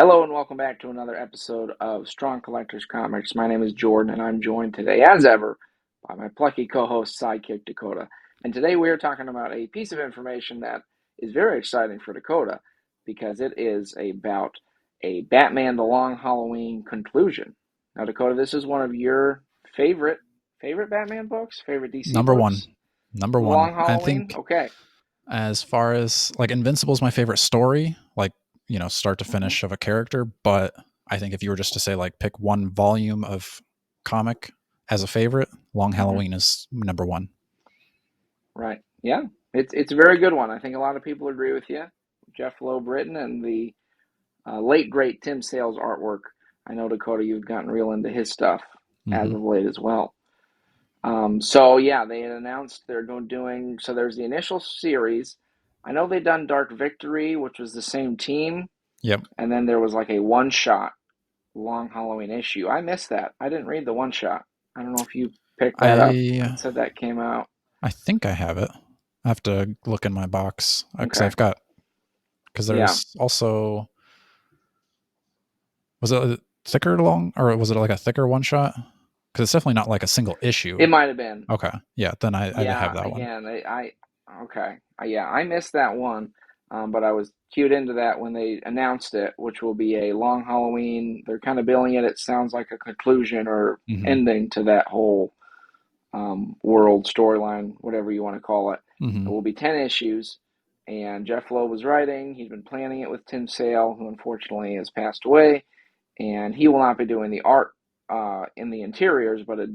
Hello and welcome back to another episode of Strong Collectors Comics. My name is Jordan and I'm joined today, as ever, by my plucky co-host, sidekick Dakota. And today we are talking about a piece of information that is very exciting for Dakota because it is about a Batman The Long Halloween conclusion. Now, Dakota, this is one of your favorite Batman books, favorite DC Number one. books? Number The one. Long I Halloween? think Okay. as far as like Invincible's my favorite story, like, start to hmm finish of a character, but I think if you were just to say like pick one volume of comic as a favorite, Long hmm Halloween is number one. Right. Yeah. It's a very good one. I think a lot of people agree with you. Jeff Loeb written and the late great Tim Sale's artwork. I know Dakota, you've gotten real into his stuff as Hmm. of late as well. So yeah, they had announced they're going doing. So there's the initial series. I know they done Dark Victory, which was the same team, Yep. and then there was like a one shot Long Halloween issue. I missed that. I didn't read the one shot. I don't know if you picked that up. I It said that came out. I think I have it. I have to look in my box because Okay. I've got because Yeah. there's also was it a thicker long or was it like a thicker one shot? Because it's definitely not like a single issue. It might have been. Okay, yeah, then I have Yeah, that one. again, okay. Yeah, I missed that one, but I was cued into that when they announced it, which will be a long Halloween. They're kind of billing it. It sounds like a conclusion or Hmm. ending to that whole world storyline, whatever you want to call it. It Hmm. will be 10 issues, and Jeff Lowe was writing. He's been planning it with Tim Sale, who unfortunately has passed away, and he will not be doing the art in the interiors, but it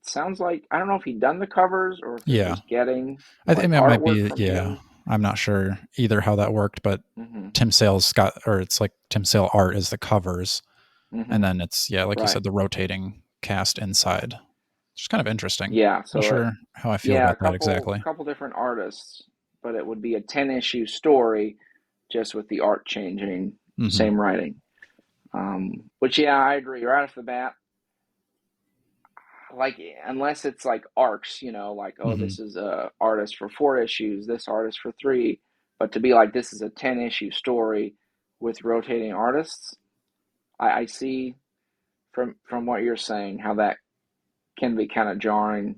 sounds like I don't know if he'd done the covers or if they're Yeah, just getting I think like it might artwork be. from Yeah, him. I'm not sure either how that worked, but hmm Tim Sale's got, or it's like Tim Sale art is the covers, and hmm then it's like you Right. said, the rotating cast inside. It's kind of interesting. Yeah. Not So sure how I feel yeah, a about that couple exactly. couple different artists, but it would be a 10 issue story, just with the art changing, Hmm. same writing. Which yeah, I agree. Right off the bat, like unless it's like arcs, like oh Hmm. this is a artist for 4 issues, this artist for three, but to be like this is a 10 issue story with rotating artists, I see from what you're saying how that can be kind of jarring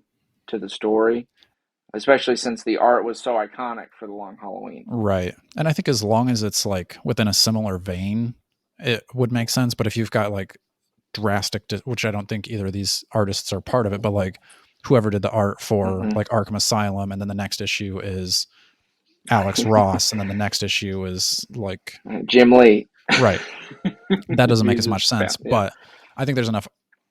to the story, especially since the art was so iconic for the Long Halloween. Right, and I think as long as it's like within a similar vein, it would make sense. But if you've got like drastic, which I don't think either of these artists are part of it, but like whoever did the art for hmm like Arkham Asylum, and then the next issue is Alex Ross, and then the next issue is like Jim Lee. right. That doesn't make He's as much just sense, yeah. but I think there's enough,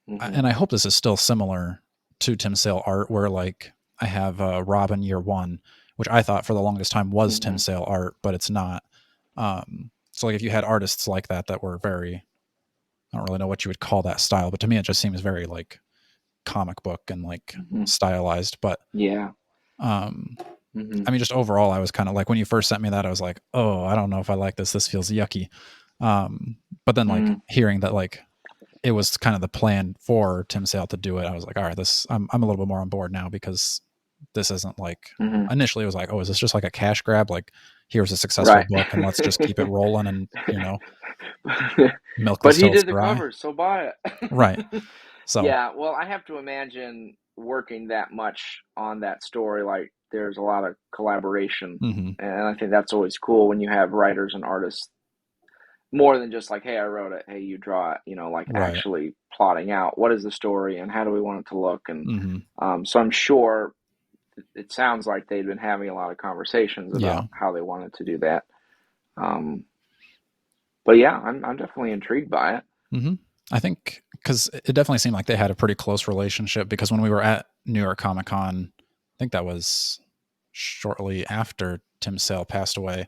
hmm and I hope this is still similar to Tim Sale art, where like I have Robin Year One, which I thought for the longest time was Tim hmm Sale art, but it's not. So like if you had artists like that that were very, I don't really know what you would call that style, but to me it just seems very like comic book and like hmm stylized. But Yeah. um, hmm I mean, just overall, I was kind of like when you first sent me that, I was like, oh, I don't know if I like this. This feels yucky. But then like mm hearing that like it was kind of the plan for Tim Sale to do it, I was like, all right, this I'm a little bit more on board now because this isn't like hmm initially it was like, oh, is this just like a cash grab? Like here's a successful Right. book and let's just keep it rolling and milk But this he till it's did the dry. covers, so buy Right. it. So Yeah, well, I have to imagine working that much on that story, like there's a lot of collaboration. hmm And I think that's always cool when you have writers and artists more than just like, hey, I wrote it, hey, you draw it, like right. actually plotting out what is the story and how do we want it to look. And Hmm. so I'm sure it sounds like they'd been having a lot of conversations Yeah. about how they wanted to do that. Um, but yeah, I'm definitely intrigued by it. hmm I think because it definitely seemed like they had a pretty close relationship because when we were at New York Comic Con, I think that was shortly after Tim Sale passed away.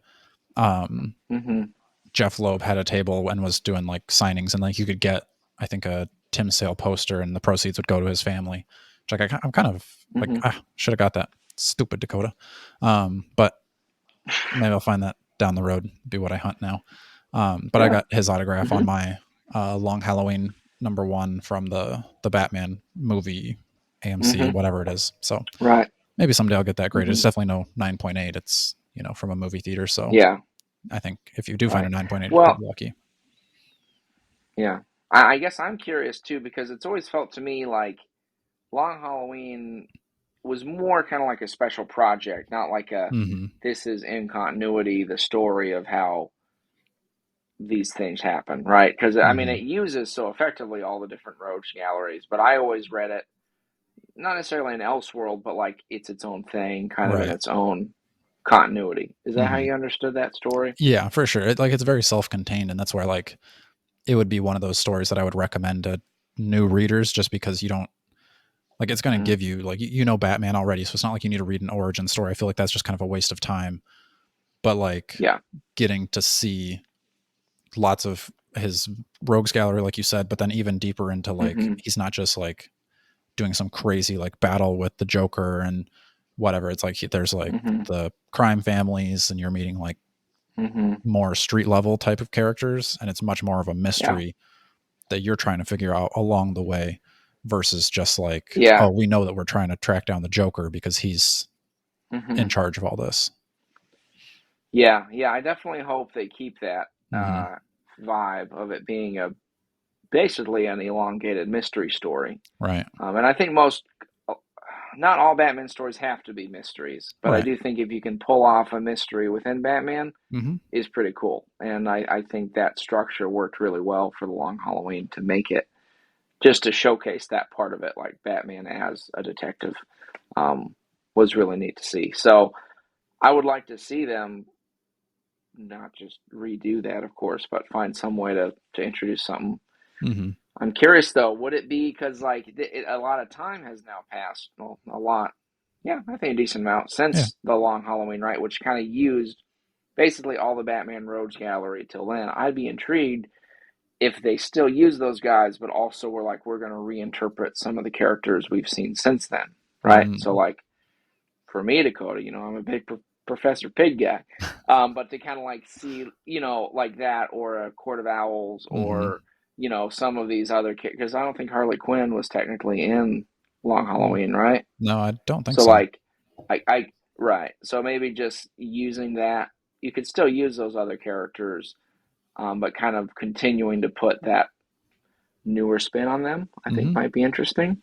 Um, hmm Jeff Loeb had a table and was doing like signings, and like you could get, I think, a Tim Sale poster, and the proceeds would go to his family. Which like I'm kind of like hmm should have got that. Stupid Dakota, but maybe I'll find that down the road. Be what I hunt now. But I Yeah. got his autograph on hmm my Long Halloween #1 from the Batman movie, AMC, hmm whatever it is. So Right. maybe someday I'll get that graded. It's hmm definitely no 9.8. It's from a movie theater. So Yeah. I think if you do find a Right. 9.8, you could Well, be lucky. Yeah. I guess I'm curious too because it's always felt to me like Long Halloween was more kind of like a special project, not like a Hmm. this is in continuity the story of how these things happen, right? Because I mean, it Hmm. uses so effectively all the different rogues galleries, but I always read it not necessarily an Elseworld, but like it's its own thing, kind of in Right. its own continuity. Is that how Hmm. you understood that story? Yeah, for sure. It's very self-contained, and that's where like it would be one of those stories that I would recommend to new readers, just because you don't like it's going to Mm-hmm. give you like you know Batman already, so it's not like you need to read an origin story. I feel like that's just kind of a waste of time. But like Yeah. getting to see lots of his rogues gallery, like you said, but then even deeper into like Mm-hmm. he's not just like doing some crazy like battle with the Joker and whatever. It's like there's like Mm-hmm. the crime families, and you're meeting like Mm-hmm. more street level type of characters, and it's much more of a Yeah. mystery that you're trying to figure out along the way versus just like, Yeah. oh, we know that we're trying to track down the Joker because he's in Mm-hmm. charge of all this. Yeah. Yeah. I definitely hope they keep that Hmm. vibe of it being a basically an elongated mystery story. Right. And I think not all Batman stories have to be mysteries, but I Right. do think if you can pull off a mystery within Batman, Hmm. is pretty cool. And I think that structure worked really well for the Long Halloween to make it just to showcase that part of it, like Batman as a detective, um, was really neat to see. So I would like to see them not just redo that, of course, but find some way to introduce something. Hmm. I'm curious though, would it be because like a lot of time has now passed? Well, a lot, yeah, I think a decent amount Yeah. since the Long Halloween, right? Which kind of used basically all the Batman Rogues Gallery till then. I'd be intrigued if they still use those guys, but also were like, we're going to reinterpret some of the characters we've seen since then, right? So, Mm. like, for me, Dakota, I'm a big Professor Pig guy. But to kind of like see, like that, or a Court of Owls, Hmm. or, some of these other, because I don't think Harley Quinn was technically in Long Halloween, right? No, I don't think So, so. like, right. So maybe just using that, you could still use those other characters, but kind of continuing to put that newer spin on them, I think Hmm. might be interesting.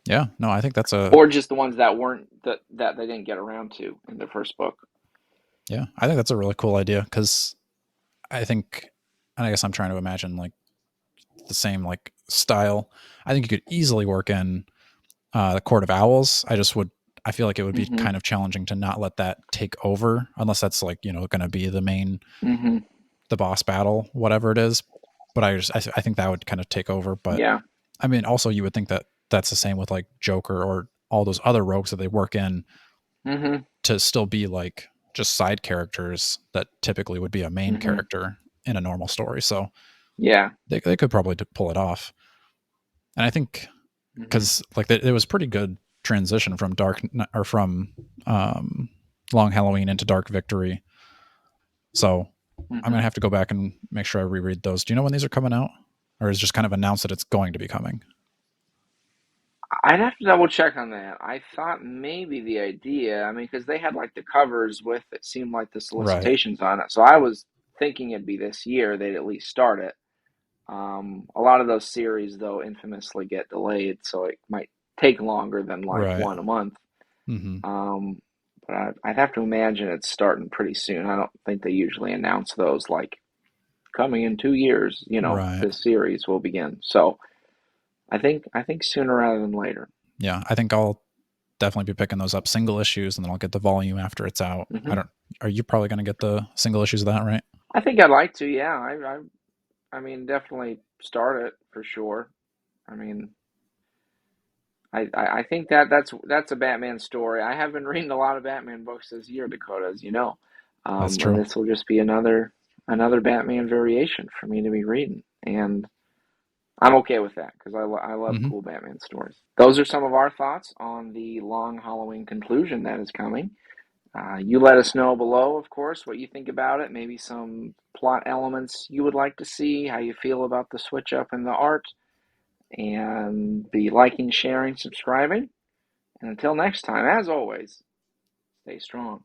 Yeah. No, I think that's a Or just the ones that weren't that they didn't get around to in the first book. yeah. I think that's a really cool idea because I think, and I guess I'm trying to imagine like the same like style. I think you could easily work in the Court of Owls. I feel like it would be Mm-hmm. kind of challenging to not let that take over unless that's like, going to be the main, Mm-hmm. the boss battle, whatever it is. But I think that would kind of take over. But Yeah. I mean, also you would think that that's the same with like Joker or all those other rogues that they work in Mm-hmm. to still be like just side characters that typically would be a main Mm-hmm. character in a normal story. So Yeah. they could probably pull it off. And I think Mm-hmm. because like it was pretty good transition from from um, Long Halloween into Dark Victory. So I'm Mm-hmm. gonna have to go back and make sure I reread those. Do you know when these are coming out, or is it just kind of announced that it's going to be coming? I'd have to double check on that. I thought maybe the idea, I mean, because they had like the covers with it seemed like the Right, solicitations on it. So I was thinking it'd be this year they'd at least start it. A lot of those series, though, infamously get delayed, so it might take longer than like right. one a month. Hmm. Um, but I'd have to imagine it's starting pretty soon. I don't think they usually announce those like coming in 2 years. Right. This series will begin. So I think sooner rather than later. Yeah, I think I'll definitely be picking those up single issues, and then I'll get the volume after it's out. I Hmm. don't. Are you probably going to get the single issues of that, right? I think I'd like to. Yeah, I mean, definitely start it for sure. I mean, I think that's a Batman story. I have been reading a lot of Batman books this year, Dakota, as you know, That's and true. this will just be another Batman variation for me to be reading, and I'm okay with that because I love Hmm. cool Batman stories. Those are some of our thoughts on the long Halloween conclusion that is coming. You let us know below, of course, what you think about it. Maybe some plot elements you would like to see, how you feel about the switch up in the art, and be liking, sharing, subscribing. And until next time, as always, stay strong.